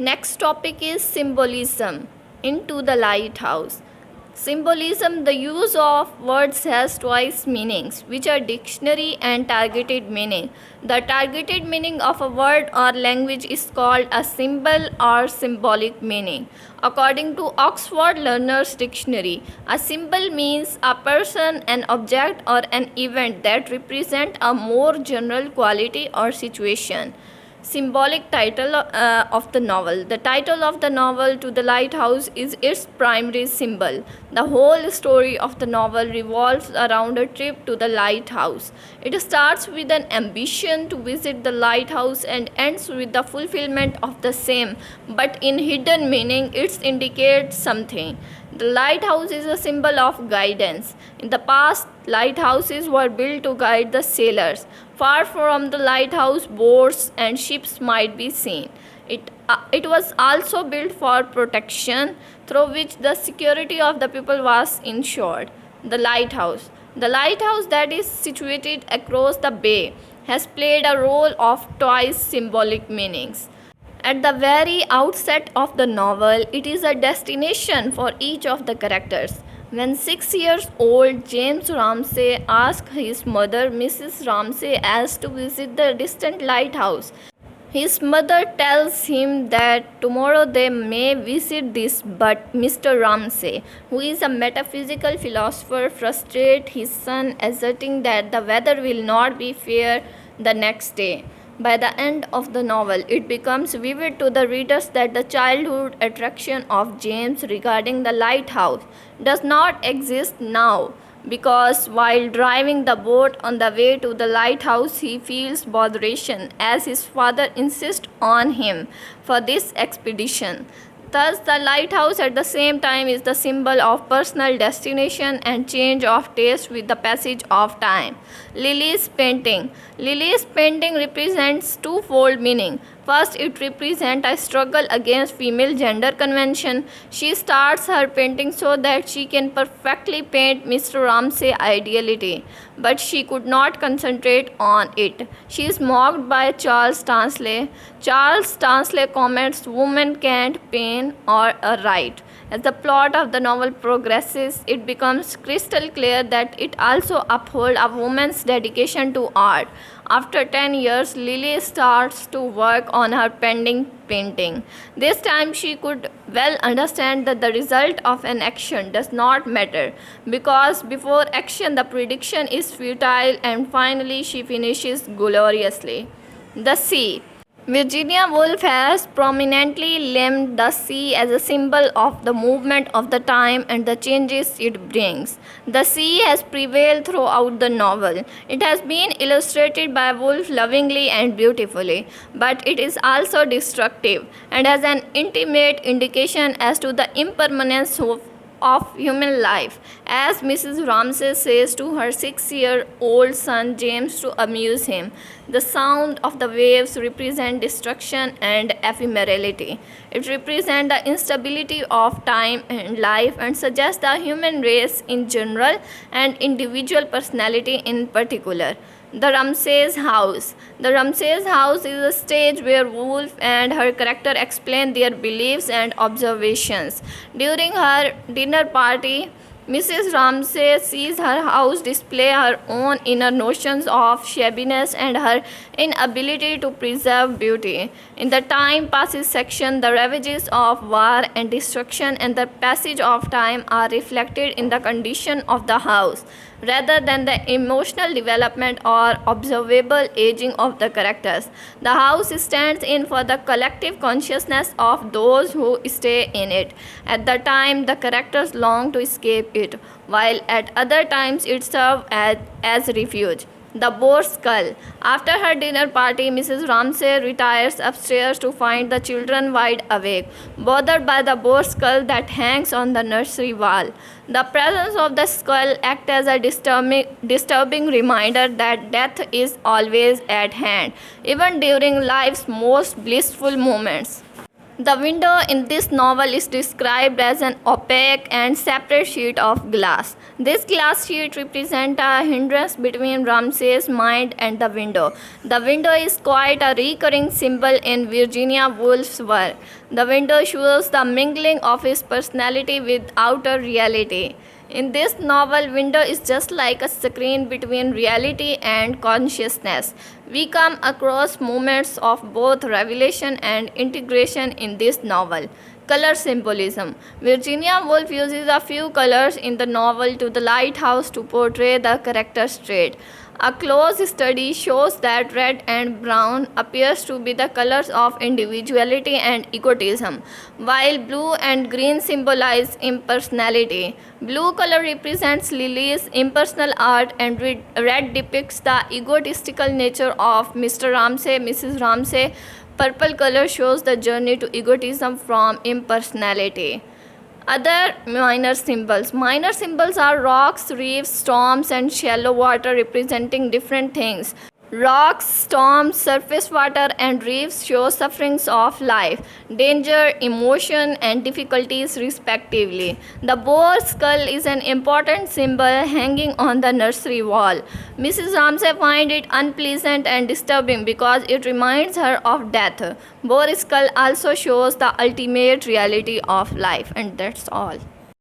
Next topic is symbolism. Into the lighthouse. Symbolism, the use of words has twice meanings, which are dictionary and targeted meaning. The targeted meaning of a word or language is called a symbol or symbolic meaning. According to Oxford Learner's Dictionary, a symbol means a person, an object, or an event that represent a more general quality or situation. Symbolic title of the novel. The title of the novel To the Lighthouse is its primary symbol. The whole story of the novel revolves around a trip to the lighthouse. It starts with an ambition to visit the lighthouse and ends with the fulfillment of the same, but in hidden meaning it indicates something. The lighthouse is a symbol of guidance. In the past, lighthouses were built to guide the sailors. Far from the lighthouse, boats and ships might be seen. It was also built for protection, through which the security of the people was ensured. The lighthouse that is situated across the bay has played a role of twice symbolic meanings. At the very outset of the novel, it is a destination for each of the characters. When 6 years old James Ramsay asks his mother, Mrs. Ramsay, as to visit the distant lighthouse, his mother tells him that tomorrow they may visit this, but Mr. Ramsay, who is a metaphysical philosopher, frustrates his son, asserting that the weather will not be fair the next day. By the end of the novel, it becomes vivid to the readers that the childhood attraction of James regarding the lighthouse does not exist now, because while driving the boat on the way to the lighthouse, he feels botheration as his father insists on him for this expedition. Thus, the lighthouse at the same time is the symbol of personal destination and change of taste with the passage of time. Lily's painting. Lily's painting represents twofold meaning. First, it represents a struggle against female gender convention. She starts her painting so that she can perfectly paint Mr. Ramsay's ideality, but she could not concentrate on it. She is mocked by Charles Tansley. Charles Tansley comments, "Women can't paint or write." As the plot of the novel progresses, it becomes crystal clear that it also upholds a woman's dedication to art. After 10 years, Lily starts to work on her pending painting. This time she could well understand that the result of an action does not matter, because before action the prediction is futile, and finally she finishes gloriously. The sea. Virginia Woolf has prominently named the sea as a symbol of the movement of the time and the changes it brings. The sea has prevailed throughout the novel. It has been illustrated by Woolf lovingly and beautifully, but it is also destructive and has an intimate indication as to the impermanence of human life, as Mrs. Ramsay says to her 6-year-old son James to amuse him. The sound of the waves represent destruction and ephemerality. It represents the instability of time and life and suggests the human race in general and individual personality in particular. The Ramsay's House. The Ramsay's House is a stage where Woolf and her character explain their beliefs and observations. During her dinner party, Mrs. Ramsay sees her house display her own inner notions of shabbiness and her inability to preserve beauty. In the time passes section, the ravages of war and destruction and the passage of time are reflected in the condition of the house, rather than the emotional development or observable aging of the characters. The house stands in for the collective consciousness of those who stay in it. At the time, the characters long to escape it, while at other times it serves as refuge. The boar skull. After her dinner party, Mrs. Ramsay retires upstairs to find the children wide awake, bothered by the boar skull that hangs on the nursery wall. The presence of the skull acts as a disturbing reminder that death is always at hand, even during life's most blissful moments. The window in this novel is described as an opaque and separate sheet of glass. This glass sheet represents a hindrance between Ramsay's mind and the window. The window is quite a recurring symbol in Virginia Woolf's work. The window shows the mingling of his personality with outer reality. In this novel, window is just like a screen between reality and consciousness. We come across moments of both revelation and integration in this novel. Color symbolism. Virginia Woolf uses a few colors in the novel to the lighthouse to portray the character's trait. A close study shows that red and brown appears to be the colors of individuality and egotism, while blue and green symbolize impersonality. Blue color represents Lily's impersonal art and red depicts the egotistical nature of Mr. Ramsay, Mrs. Ramsay. Purple color shows the journey to egotism from impersonality. Other minor symbols. Minor symbols are rocks, reefs, storms, and shallow water representing different things. Rocks, storms, surface water, and reefs show sufferings of life, danger, emotion, and difficulties, respectively. The boar skull is an important symbol hanging on the nursery wall. Mrs. Ramsay finds it unpleasant and disturbing because it reminds her of death. Boar skull also shows the ultimate reality of life, and that's all.